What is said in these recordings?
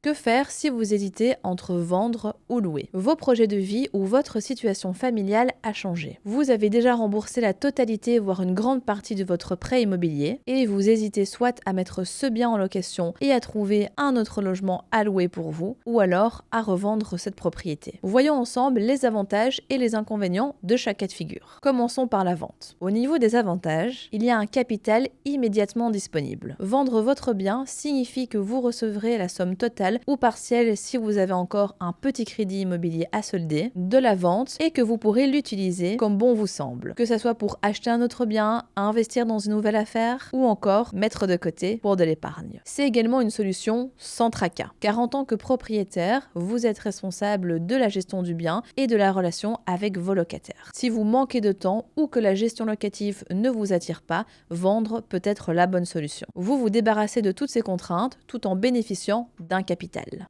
Que faire si vous hésitez entre vendre ou louer? Vos projets de vie ou votre situation familiale a changé. Vous avez déjà remboursé la totalité, voire une grande partie de votre prêt immobilier, et vous hésitez soit à mettre ce bien en location et à trouver un autre logement à louer pour vous, ou alors à revendre cette propriété. Voyons ensemble les avantages et les inconvénients de chaque cas de figure. Commençons par la vente. Au niveau des avantages, il y a un capital immédiatement disponible. Vendre votre bien signifie que vous recevrez la somme totale ou partielle si vous avez encore un petit crédit immobilier à solder de la vente et que vous pourrez l'utiliser comme bon vous semble, que ce soit pour acheter un autre bien, investir dans une nouvelle affaire ou encore mettre de côté pour de l'épargne. C'est également une solution sans tracas, car en tant que propriétaire, vous êtes responsable de la gestion du bien et de la relation avec vos locataires. Si vous manquez de temps ou que la gestion locative ne vous attire pas, vendre peut être la bonne solution. Vous vous débarrassez de toutes ces contraintes tout en bénéficiant d'un capital.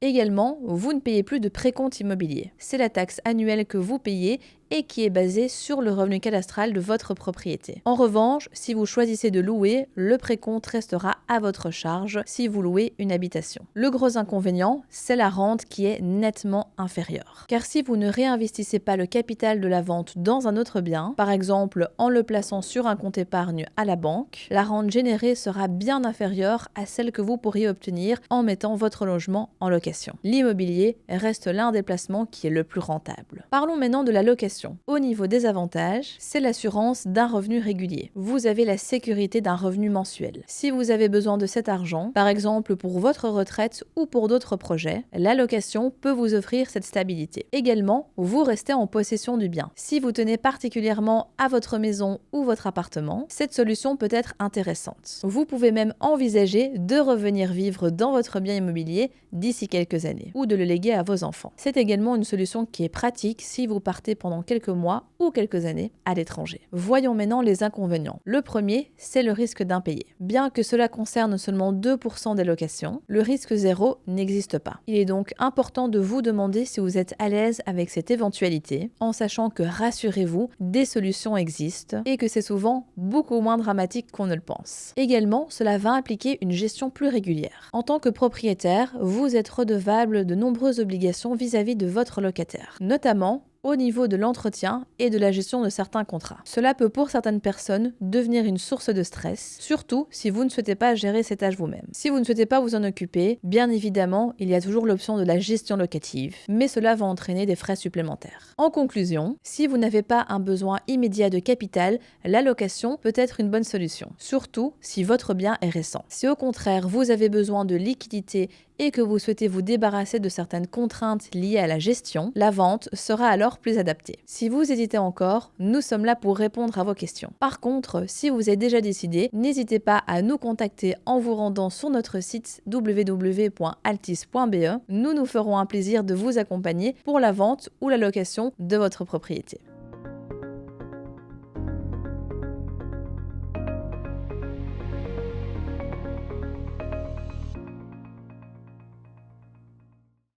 Également, vous ne payez plus de précompte immobilier. C'est la taxe annuelle que vous payez et qui est basée sur le revenu cadastral de votre propriété. En revanche, si vous choisissez de louer, le précompte restera à votre charge si vous louez une habitation. Le gros inconvénient, c'est la rente qui est nettement inférieure. Car si vous ne réinvestissez pas le capital de la vente dans un autre bien, par exemple en le plaçant sur un compte épargne à la banque, la rente générée sera bien inférieure à celle que vous pourriez obtenir en mettant votre logement en location. L'immobilier reste l'un des placements qui est le plus rentable. Parlons maintenant de la location. Au niveau des avantages, c'est l'assurance d'un revenu régulier. Vous avez la sécurité d'un revenu mensuel. Si vous avez besoin de cet argent, par exemple pour votre retraite ou pour d'autres projets, la location peut vous offrir cette stabilité. Également, vous restez en possession du bien. Si vous tenez particulièrement à votre maison ou votre appartement, cette solution peut être intéressante. Vous pouvez même envisager de revenir vivre dans votre bien immobilier d'ici quelques années ou de le léguer à vos enfants. C'est également une solution qui est pratique si vous partez pendant quelques mois ou quelques années à l'étranger. Voyons maintenant les inconvénients. Le premier, c'est le risque d'impayé. Bien que cela concerne seulement 2% des locations, le risque zéro n'existe pas. Il est donc important de vous demander si vous êtes à l'aise avec cette éventualité, en sachant que, rassurez-vous, des solutions existent et que c'est souvent beaucoup moins dramatique qu'on ne le pense. Également, cela va impliquer une gestion plus régulière. En tant que propriétaire, vous êtes redevable de nombreuses obligations vis-à-vis de votre locataire, notamment au niveau de l'entretien et de la gestion de certains contrats. Cela peut pour certaines personnes devenir une source de stress, surtout si vous ne souhaitez pas gérer ces tâches vous-même. Si vous ne souhaitez pas vous en occuper, bien évidemment, il y a toujours l'option de la gestion locative, mais cela va entraîner des frais supplémentaires. En conclusion, si vous n'avez pas un besoin immédiat de capital, la location peut être une bonne solution, surtout si votre bien est récent. Si au contraire, vous avez besoin de liquidité et que vous souhaitez vous débarrasser de certaines contraintes liées à la gestion, la vente sera alors plus adaptée. Si vous hésitez encore, nous sommes là pour répondre à vos questions. Par contre, si vous êtes déjà décidé, n'hésitez pas à nous contacter en vous rendant sur notre site www.altis.be. Nous nous ferons un plaisir de vous accompagner pour la vente ou la location de votre propriété.